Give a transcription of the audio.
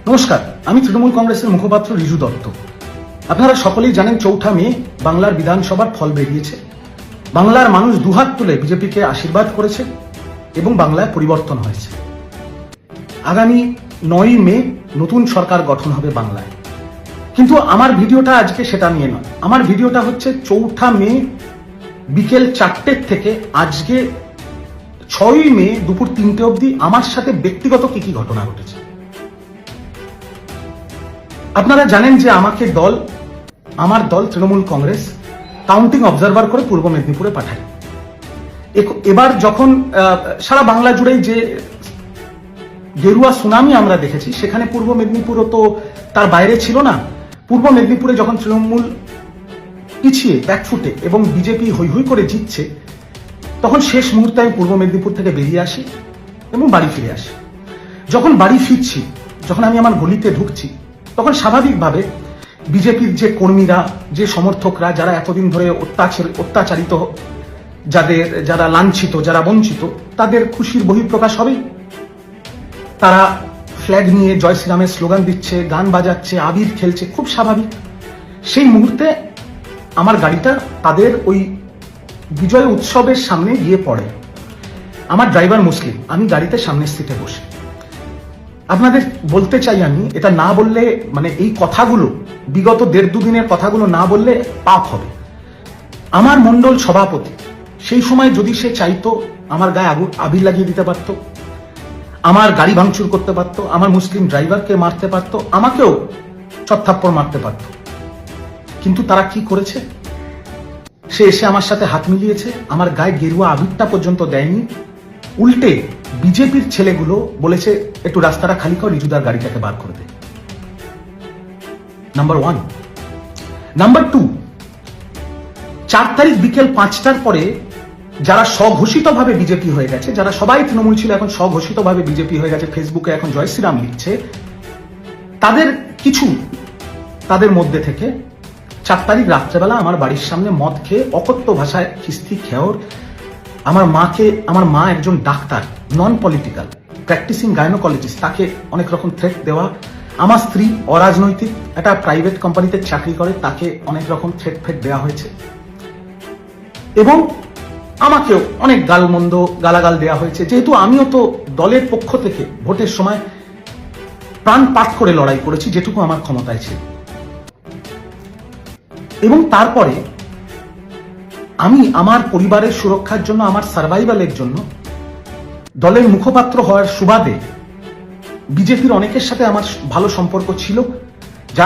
নমস্কার, আমি তৃণমূল কংগ্রেসের মুখপাত্র রিজু দত্ত। আপনারা সকলেই জানেন 4 মে বাংলার বিধানসভার ফল বেরিয়েছে। বাংলার মানুষ দুহাত তুলে বিজেপিকে আশীর্বাদ করেছে এবং বাংলায় পরিবর্তন হয়েছে। আগামী 9 মে নতুন সরকার গঠন হবে বাংলায়। কিন্তু আমার ভিডিওটা আজকে সেটা নিয়ে নয়। আমার ভিডিওটা হচ্ছে 4 মে বিকেল 4টের থেকে আজকে 6 মে দুপুর 3টে অবধি আমার সাথে ব্যক্তিগত কি ঘটনা ঘটেছে। আপনারা জানেন যে আমার দল তৃণমূল কংগ্রেস কাউন্টিং অবজারভার করে পূর্ব মেদিনীপুরে পাঠায়। এবার যখন সারা বাংলা জুড়েই যে গেরুয়া সুনামি আমরা দেখেছি, সেখানে পূর্ব মেদিনীপুরও তো তার বাইরে ছিল না। পূর্ব মেদিনীপুরে যখন তৃণমূল পিছিয়ে ব্যাকফুটে এবং বিজেপি হৈ হৈ করে জিতছে, তখন শেষ মুহূর্তে আমি পূর্ব মেদিনীপুর থেকে বেরিয়ে আসি এবং বাড়ি ফিরে আসি। যখন বাড়ি ফিরছি, যখন আমি আমার গলিতে ঢুকছি, তখন স্বাভাবিকভাবে বিজেপির যে কর্মীরা, যে সমর্থকরা, যারা এতদিন ধরে অত্যাচারিত, যারা লাঞ্ছিত, যারা বঞ্চিত, তাদের খুশির বহিঃপ্রকাশ হবেই। তারা ফ্ল্যাগ নিয়ে জয় শ্রীরামের স্লোগান দিচ্ছে, গান বাজাচ্ছে, আবির খেলছে, খুব স্বাভাবিক। সেই মুহূর্তে আমার গাড়িটা তাদের ওই বিজয় উৎসবের সামনে গিয়ে পড়ে। আমার ড্রাইভার মুসলিম, আমি গাড়িতে সামনের সিটে বসে। আপনাদের বলতে চাই, আমি এটা না বললে, মানে এই কথাগুলো, বিগত 1.5-2 দিনের কথাগুলো না বললে পাপ হবে। আমার মণ্ডল সভাপতি সেই সময় যদি সে চাইতো, আমার গায়ে আবির লাগিয়ে দিতে পারতো, আমার গাড়ি ভাঙচুর করতে পারতো, আমার মুসলিম ড্রাইভারকে মারতে পারতো, আমাকেও চত্থাপ্পড় মারতে পারতো। কিন্তু তারা কি করেছে? সে এসে আমার সাথে হাত মিলিয়েছে, আমার গায়ে গেরুয়া আবিরটা পর্যন্ত দেয়নি। উল্টে বিজেপির ছেলেগুলো বলেছে, একটু রাস্তাটা খালি কর, রিজুদার গাড়িটাকে বার করে দে। নাম্বার 1। নাম্বার 2, 4 তারিখ বিকেল 5টার পরে যারা স্বঘোষিতভাবে বিজেপি হয়ে গেছে, যারা সবাই তৃণমূল ছিল, এখন স্বঘোষিতভাবে বিজেপি হয়ে গেছে, ফেসবুকে এখন জয় শ্রীরাম লিখছে, তাদের মধ্যে থেকে 4 তারিখ রাত্রেবেলা আমার বাড়ির সামনে মদ খেয়ে অকথ্য ভাষায় খিস্তি খেয়র আমার মা একজন doctor, non political, practising gynaecologist, তাকে অনেক রকম থ্রেট দেওয়া। আমার স্ত্রী অরাজনৈতিক, একটা প্রাইভেট কোম্পানিতে চাকরি করে, তাকে অনেক রকম থ্রেট দেওয়া হয়েছে এবং আমাকেও অনেক গালাগাল দেওয়া হয়েছে। যেহেতু আমিও তো দলের পক্ষ থেকে ভোটের সময় প্রাণপাত করে লড়াই করেছি, যেটুকু আমার ক্ষমতায় ছিল। এবং তারপরে আমি আমার পরিবারের সুরক্ষার জন্য, আমার সার্ভাইভালের জন্য, দলের মুখপাত্র হওয়ার সুবাদে বিজেপির অনেকের সাথে আমার ভালো সম্পর্ক ছিল।